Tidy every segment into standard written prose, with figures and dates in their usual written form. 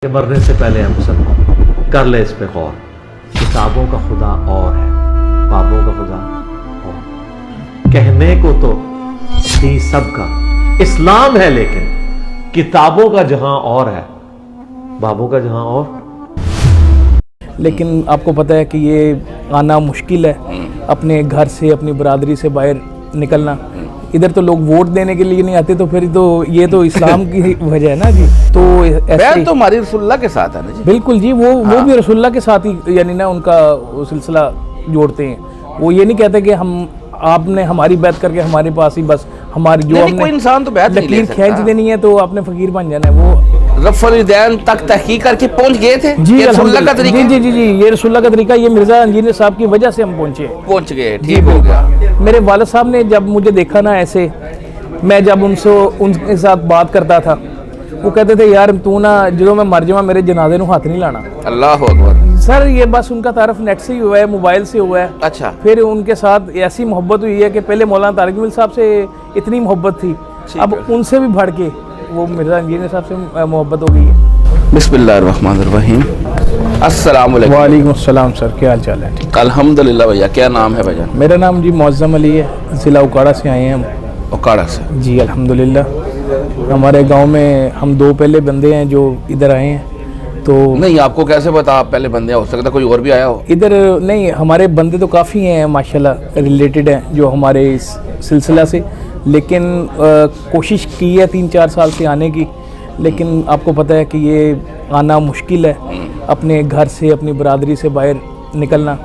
کہ مرنے سے پہلے ہے مسلمان، کر لے اس پہ غور۔ کتابوں کا خدا اور ہے، بابوں کا خدا اور۔ کہنے کو تو تھی سب کا اسلام ہے، لیکن کتابوں کا جہاں اور ہے، بابوں کا جہاں اور۔ لیکن آپ کو پتہ ہے کہ یہ آنا مشکل ہے، اپنے گھر سے اپنی برادری سے باہر نکلنا۔ ادھر تو لوگ ووٹ دینے کے لیے نہیں آتے، تو پھر تو یہ تو اسلام کی وجہ ہے نا جی۔ تو بیعت تو ہماری رسول اللہ کے ساتھ ہے نا جی۔ بالکل جی، وہ بھی رسول اللہ کے ساتھ ہی یعنی نا ان کا سلسلہ جوڑتے ہیں۔ وہ یہ نہیں کہتے کہ آپ نے ہماری بیعت کر کے ہمارے پاس ہی بس ہماری جو کوئی انسان تو بیعت نہیں لے لکیر کھینچ دینی ہے تو آپ نے فقیر بن جانا ہے۔ وہ رفع الیدین تک تحقیق کر کے پہنچ گئے تھے، جی یہ رسول اللہ کا طریقہ جی جی جی یہ رسول اللہ کا طریقہ، یہ مرزا انجینئر صاحب کی وجہ سے ہم پہنچ گئے، ٹھیک ہو گیا۔ میرے والد صاحب نے جب مجھے دیکھا نا ایسے، میں جب ان کے ساتھ بات کرتا تھا، وہ کہتے تھے یار تو نا جدوں میں مر جاواں میرے جنازے نو ہاتھ نہیں لانا۔ اللہ اکبر۔ سر یہ بس ان کا تعارف نیٹ سے ہی ہوا ہے، موبائل سے ہوا ہے۔ اچھا۔ پھر ان کے ساتھ ایسی محبت ہوئی ہے کہ پہلے مولانا طارق جمیل صاحب سے اتنی محبت تھی، اب ان سے بھی بڑھ کے وہ مرزا انجینئر صاحب سے محبت ہو گئی ہے۔ بسم اللہ الرحمن الرحیم۔ السلام علیکم۔ وعلیکم السلام سر، کیا حال چال ہے؟ الحمدللہ بھیا، کیا نام ہے بھیا؟ میرا نام جی معظم علی ہے، ضلع اوکاڑا سے آئے ہیں ہم۔ اوکاڑا سے؟ جی الحمدللہ۔ ہمارے گاؤں میں ہم دو پہلے بندے ہیں جو ادھر آئے ہیں۔ تو نہیں، آپ کو کیسے پتا آپ پہلے بندے؟ ہو سکتا کوئی اور بھی آیا ہو ادھر؟ نہیں، ہمارے بندے تو کافی ہیں ماشاءاللہ، ریلیٹڈ ہیں جو ہمارے اس سلسلہ سے، لیکن کوشش کی ہے 3-4 سال سے آنے کی، لیکن آپ کو پتہ ہے کہ یہ آنا مشکل ہے، اپنے گھر سے اپنی برادری سے باہر نکلنا۔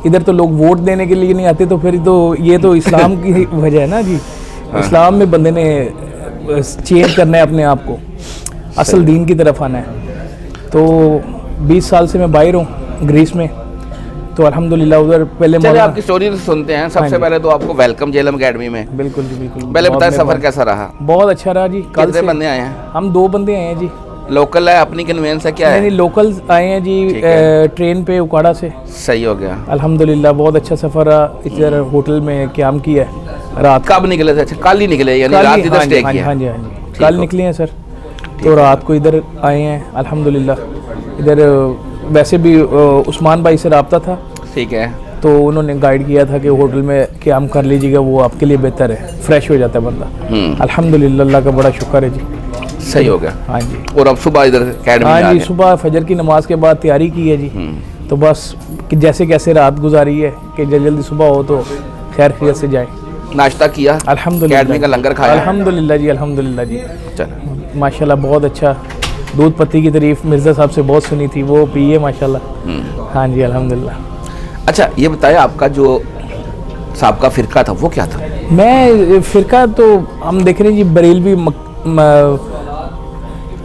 ادھر تو لوگ ووٹ دینے کے لیے نہیں آتے، تو پھر تو یہ تو اسلام کی وجہ ہے نا جی۔ اسلام میں بندے نے چینج کرنا ہے اپنے آپ کو، اصل دین کی طرف آنا ہے۔ تو 20 سال سے میں باہر ہوں گریس میں، تو الحمدللہ ادھر پہلے چلے آپ کی سٹوری سنتے ہیں۔ سب سے پہلے تو آپ کو ویلکم جیلم اکیڈمی میں۔ بالکل جی بالکل۔ پہلے بتائیں سفر کیسا رہا؟ بہت اچھا رہا جی۔ کتنے بندے آئے ہیں؟ ہم 2 بندے آئے ہیں جی۔ لوکل ہے اپنی کنوینس ہے کیا ہے؟ نہیں، لوکل آئے ہیں جی، ٹرین پہ اوکاڑا سے۔ صحیح ہو گیا الحمدللہ، بہت اچھا سفر رہا۔ ادھر ہوٹل میں قیام کیا ہے رات۔ کب نکلے تھے؟ اچھا کل ہی نکلے، یعنی رات ادھر سٹے کیا؟ ہاں جی ہاں جی، کل نکلے ہیں سر، تو رات کو ادھر آئے ہیں الحمدللہ۔ ادھر ویسے بھی عثمان بھائی سے رابطہ تھا، ٹھیک ہے، تو انہوں نے گائیڈ کیا تھا کہ ہوٹل میں قیام کر لیجیے گا، وہ آپ کے لیے بہتر ہے، فریش ہو جاتا ہے بندہ۔ الحمدللہ، اللہ کا بڑا شکر ہے جی۔ صحیح ہو گیا۔ ہاں جی۔ اور اب صبح ادھر اکیڈمی ہاں جی، صبح فجر کی نماز کے بعد تیاری کی ہے جی، تو بس کہ جیسے کیسے رات گزاری ہے کہ جلدی صبح ہو تو خیر خیریت سے جائیں۔ ناشتہ کیا؟ الحمدللہ، اکیڈمی کا لنگر کھایا؟ الحمدللہ جی، الحمدللہ جی، چلو ماشاءاللہ بہت اچھا۔ دودھ پتی کی تعریف مرزا صاحب سے بہت سنی تھی، وہ پیے ماشاءاللہ۔ ہاں جی الحمدللہ۔ اچھا یہ بتائیں، آپ کا جو سابقہ فرقہ تھا وہ کیا تھا؟ میں فرقہ تو ہم دیکھ رہے ہیں جی، بریلوی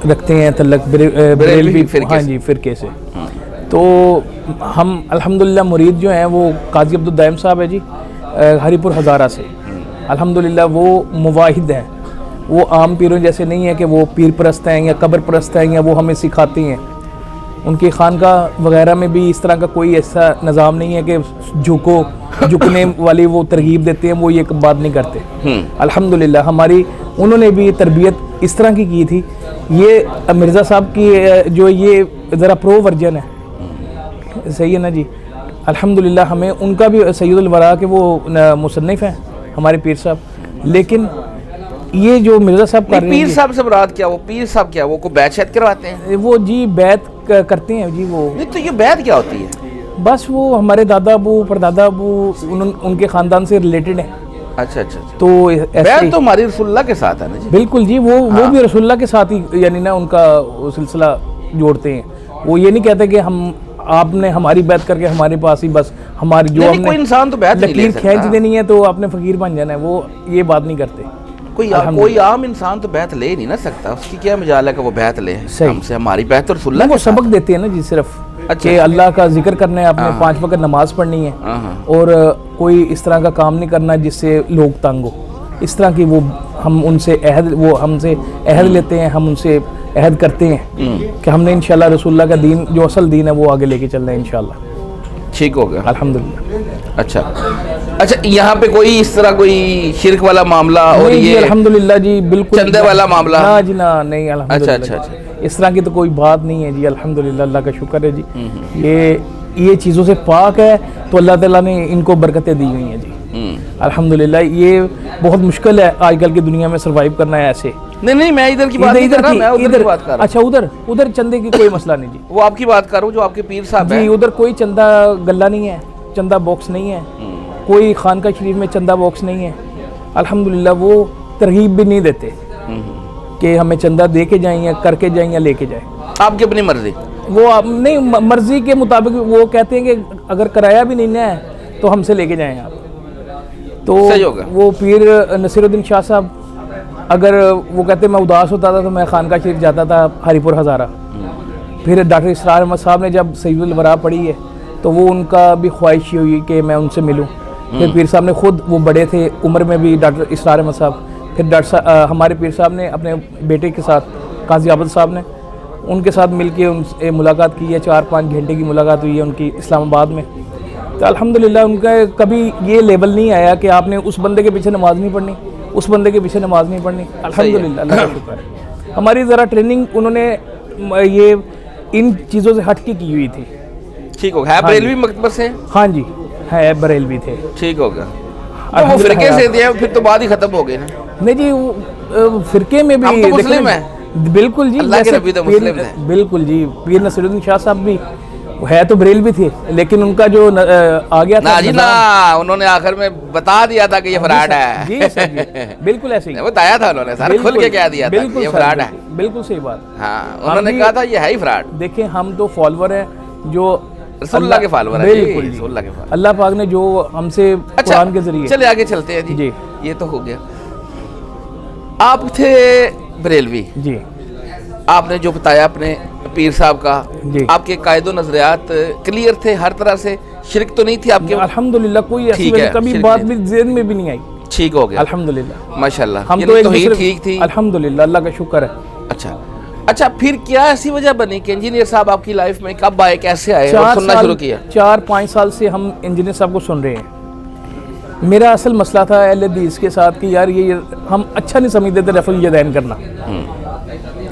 رکھتے ہیں تعلق، بریلوی ہاں جی فرقے سے۔ تو ہم الحمدللہ مرید جو ہیں وہ قاضی عبدالدائم صاحب ہے جی، ہری پور ہزارہ سے۔ الحمدللہ وہ مواحد ہیں، وہ عام پیروں جیسے نہیں ہے کہ وہ پیر پرست ہیں یا قبر پرست ہیں یا وہ ہمیں سکھاتے ہیں۔ ان کی خانقاہ وغیرہ میں بھی اس طرح کا کوئی ایسا نظام نہیں ہے کہ جھکنے والی وہ ترغیب دیتے ہیں، وہ یہ بات نہیں کرتے۔ الحمدللہ ہماری انہوں نے بھی تربیت اس طرح کی تھی۔ یہ مرزا صاحب کی جو یہ ذرا پرو ورژن ہے، صحیح ہے نا جی۔ الحمدللہ ہمیں ان کا بھی سید الورا کے وہ مصنف ہیں ہمارے پیر صاحب، لیکن یہ جو مرزا صاحب کر رہے ہیں، پیر صاحب سے مراد کیا؟ وہ پیر صاحب کیا وہ کوئی بیعت شیعت کرواتے ہیں؟ وہ جی بیعت کرتے ہیں جی۔ وہ نہیں تو یہ بیعت کیا ہوتی ہے؟ بس وہ ہمارے دادا ابو پردادا ابو ان کے خاندان سے ریلیٹڈ ہیں۔ اچھا اچھا۔ تو بیعت تو ہماری رسول اللہ کے ساتھ ہے نا جی۔ بالکل جی، وہ بھی رسول اللہ کے ساتھ ہی یعنی نا ان کا سلسلہ جوڑتے ہیں۔ وہ یہ نہیں کہتے کہ آپ نے ہماری بیعت کر کے ہمارے پاس ہی بس ہماری جو کوئی انسان تو بیعت نہیں لے لکیر کھینچ دینی ہے تو آپ نے فقیر بن جانا ہے، وہ یہ بات نہیں کرتے۔ کوئی عام انسان تو بیعت لے نہیں نہ سکتا، اس کی کیا مجال ہے کہ وہ بیعت لے ہم سے؟ ہماری بیعت تو رسول اللہ وہ سبق دیتے ہیں نا جی، صرف کہ اللہ کا ذکر کرنا ہے، اپنے 5 وقت نماز پڑھنی ہے، اور کوئی اس طرح کا کام نہیں کرنا جس سے لوگ تنگ ہو۔ اس طرح کی وہ ہم ان سے عہد لیتے ہیں، ہم ان سے عہد کرتے ہیں کہ ہم نے انشاءاللہ رسول اللہ کا دین جو اصل دین ہے وہ آگے لے کے چلنا ہے انشاءاللہ۔ ٹھیک ہو گیا الحمدللہ۔ اچھا یہاں پہ کوئی اس طرح کوئی شرک والا معاملہ اور یہ الحمدللہ جی بالکل چندے والا معاملہ؟ نا جی نا، نہیں الحمدللہ۔ اچھا اس طرح کی تو کوئی بات نہیں ہے جی. الحمدللہ اللہ کا شکر ہے جی. یہ چیزوں سے پاک ہے تو اللہ تعالیٰ نے ان کو برکتیں دی ہوئی ہیں جی. الحمدللہ. یہ بہت مشکل ہے آج کل کی دنیا میں سروائیو کرنا ہے ایسے. نہیں میں ادھر کی بات نہیں کر رہا, میں ادھر کی بات کر رہا ہوں. اچھا ادھر چندے کی کوئی مسئلہ نہیں جی. وہ آپ کی بات کر رہا ہوں جو آپ کے پیر صاحب ہیں. جی ادھر کوئی چندہ گلہ نہیں ہے, چندہ باکس نہیں ہے, کوئی خانقاہ شریف میں چندہ باکس نہیں ہے. الحمدللہ وہ ترغیب بھی نہیں دیتے کہ ہمیں چندہ دے کے جائیں یا کر کے جائیں یا لے کے جائیں. آپ کی اپنی مرضی. وہ نہیں مرضی کے مطابق وہ کہتے ہیں کہ اگر کرایہ بھی نہیں ہے تو ہم سے لے کے جائیں آپ. تو وہ پیر نصیر الدین شاہ صاحب اگر وہ کہتے میں اداس ہوتا تھا تو میں خانقاہ شریف جاتا تھا ہری پور ہزارہ. پھر ڈاکٹر اسرار احمد صاحب نے جب سید الورا پڑھی ہے تو وہ ان کا بھی خواہش ہوئی کہ میں ان سے ملوں. پھر پیر صاحب نے خود, وہ بڑے تھے عمر میں بھی ڈاکٹر اسرار احمد صاحب, پھر ڈاکٹر صاحب ہمارے پیر صاحب نے اپنے بیٹے کے ساتھ قاضی عابد صاحب نے ان کے ساتھ مل کے ان سے ملاقات کی ہے. 4-5 گھنٹے کی ملاقات ہوئی ہے ان کی اسلام آباد میں. تو الحمدللہ ان کا کبھی یہ لیول نہیں آیا کہ آپ نے اس بندے کے پیچھے نماز نہیں پڑھنی, اس بندے کے پیچھے نماز نہیں پڑھنی. الحمدللہ اللہ کا شکر ہے. ہماری ذرا ٹریننگ انہوں نے یہ ان چیزوں سے ہٹ کے کی ہوئی تھی. ٹھیک ہو گیا. بریلوی مکتبہ سے؟ ہاں جی ہے بریلوی تھے. ٹھیک ہو گیا. وہ فرقے سے دیا پھر تو بعد ہی ختم ہو گئے نا. نہیں جی وہ فرقے میں بھی ہم تو مسلم ہیں. بالکل جی, اللہ کے نبی تو مسلم ہیں. بالکل جی. پیر نصیر الدین شاہ صاحب بھی ہے تو بریلوی تھے لیکن ان کا جو آ گیا تھا نا انہوں نے آخر میں بتا دیا تھا کہ یہ فراڈ ہے. جی بالکل ایسے ہی بتایا تھا انہوں نے, سارا کھل کے کہہ دیا تھا کہ یہ فراڈ ہے. بالکل صحیح بات. ہاں انہوں نے کہا تھا یہ ہے ہی فراڈ. دیکھیں ہم تو فالوور ہیں جو رسول اللہ کے فالوور ہیں. بالکل رسول اللہ کے فالوور. اللہ پاک نے جو ہم سے قرآن کے ذریعے. چلے آگے چلتے ہیں جی. یہ تو ہو گیا. آپ تھے بریلوی جی, آپ نے جو بتایا اپنے پیر صاحب کا, آپ کے قائد و نظریات کلیئر تھے ہر طرح سے, شرک تو نہیں تھی آپ کے؟ الحمدللہ کوئی ایسی کبھی بات بھی ذہن میں بھی نہیں آئی. ٹھیک ہو گیا الحمدللہ ماشاءاللہ. ہم تو ایک دوسرے ٹھیک تھی الحمدللہ اللہ کا شکر ہے. اچھا پھر کیا ایسی وجہ بنی کہ انجینئر صاحب آپ کی لائف میں کب آئے, کیسے آئے اور سننا شروع کیا؟ 4-5 سال سے ہم انجینئر صاحب کو سن رہے ہیں. میرا اصل مسئلہ تھا اہل حدیث کے ساتھ کہ یار یہ ہم اچھا نہیں سمجھتے تھے رفع الیدین کرنا,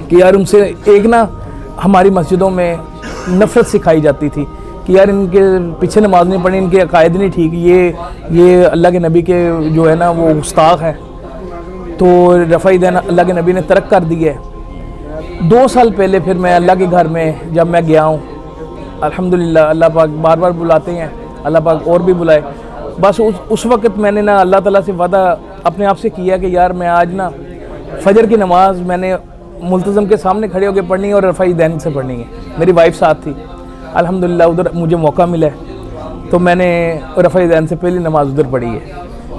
کہ یار ان سے ایک نا ہماری مسجدوں میں نفرت سکھائی جاتی تھی کہ یار ان کے پیچھے نماز نہیں پڑھنی, ان کے عقائد نہیں ٹھیک, یہ اللہ کے نبی کے جو ہے نا وہ گستاخ ہیں. تو رفع الیدین اللہ کے نبی نے ترک کر دی ہے. 2 سال پہلے پھر میں اللہ کے گھر میں جب میں گیا ہوں, الحمدللہ اللہ پاک بار بار بلاتے ہیں, اللہ پاک اور بھی بلائے. بس اس وقت میں نے نا اللہ تعالیٰ سے وعدہ اپنے آپ سے کیا کہ یار میں آج نا فجر کی نماز میں نے ملتزم کے سامنے کھڑے ہو کے پڑھنی ہے اور رفع الیدین سے پڑھنی ہے. میری وائف ساتھ تھی. الحمدللہ ادھر مجھے موقع ملا ہے تو میں نے رفع الیدین سے پہلی نماز ادھر پڑھی ہے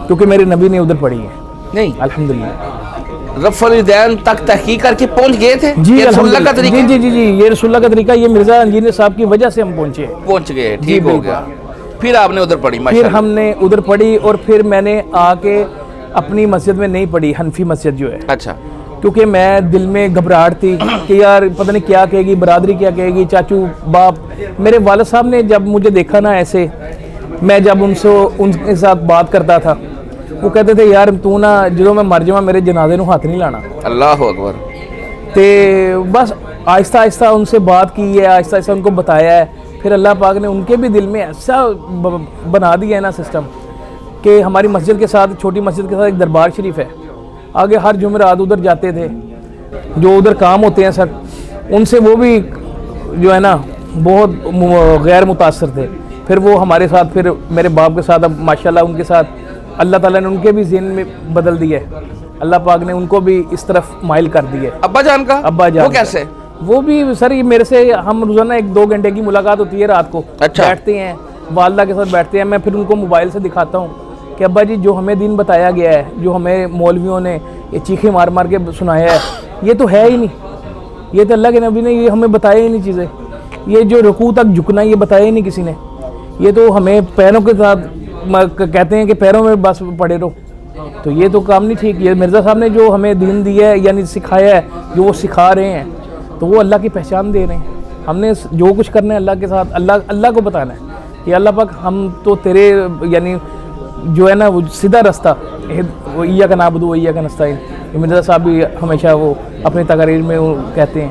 کیونکہ میرے نبی نے ادھر پڑھی ہے. نہیں الحمدللہ رفع الیدین تک تحقیق کر کے پہنچ گئے تھے. جی رسول اللہ کا طریقہ. جی یہ رسول اللہ کا طریقہ, یہ مرزا انجینئر صاحب کی وجہ سے ہم پہنچ گئے. ٹھیک ہو گیا. پھر آپ نے ادھر پڑھی؟ پھر ہم نے ادھر پڑھی اور پھر میں نے آ کے اپنی مسجد میں نہیں پڑھی, حنفی مسجد جو ہے. اچھا. کیونکہ میں دل میں گھبراہٹ تھی کہ یار پتہ نہیں کیا کہے گی برادری, کیا کہے گی, چاچو باپ. میرے والد صاحب نے جب مجھے دیکھا نا ایسے, میں جب ان کے ساتھ بات کرتا تھا وہ کہتے تھے یار تو نا جدوں میں مر جاواں میرے جنازے نو ہاتھ نہیں لانا. اللہ اکبر. تے بس آہستہ آہستہ ان سے بات کی ہے, آہستہ آہستہ ان کو بتایا ہے. پھر اللہ پاک نے ان کے بھی دل میں ایسا بنا دیا ہے نا سسٹم کہ ہماری مسجد کے ساتھ, چھوٹی مسجد کے ساتھ ایک دربار شریف ہے. آگے ہر جمعرات ادھر جاتے تھے, جو ادھر کام ہوتے ہیں سر ان سے وہ بھی جو ہے نا بہت غیر متاثر تھے. پھر وہ ہمارے ساتھ, پھر میرے باپ کے ساتھ, اب ماشاءاللہ ان کے ساتھ اللہ تعالیٰ نے ان کے بھی ذہن میں بدل دیا ہے. اللہ پاک نے ان کو بھی اس طرف مائل کر دیا ہے. ابا جان کا؟ ابا جان وہ کیسے؟ وہ بھی سر یہ میرے سے ہم روزانہ 1-2 گھنٹے کی ملاقات ہوتی ہے رات کو. اچھا. بیٹھتے ہیں والدہ کے ساتھ بیٹھتے ہیں. میں پھر ان کو موبائل سے دکھاتا ہوں کہ ابا جی جو ہمیں دین بتایا گیا ہے, جو ہمیں مولویوں نے یہ چیخیں مار مار کے سنایا ہے, یہ تو ہے ہی نہیں. یہ تو اللہ کے نبی نے یہ ہمیں بتایا ہی نہیں چیزیں. یہ جو رکوع تک جھکنا یہ بتایا ہی نہیں کسی نے. یہ تو ہمیں پیروں کے ساتھ کہتے ہیں کہ پیروں میں بس پڑے رہو, تو یہ تو کام نہیں ٹھیک. یہ مرزا صاحب نے جو ہمیں دین دیا ہے یعنی سکھایا ہے, جو وہ سکھا رہے ہیں تو وہ اللہ کی پہچان دے رہے ہیں. ہم نے جو کچھ کرنا ہے اللہ کے ساتھ, اللہ کو بتانا ہے کہ اللہ پاک ہم تو تیرے یعنی جو ہے نا وہ سیدھا رستہ, وہ ایاک نعبد و ایاک نستعین. مرزا صاحب بھی ہمیشہ وہ اپنی تقاریر میں وہ کہتے ہیں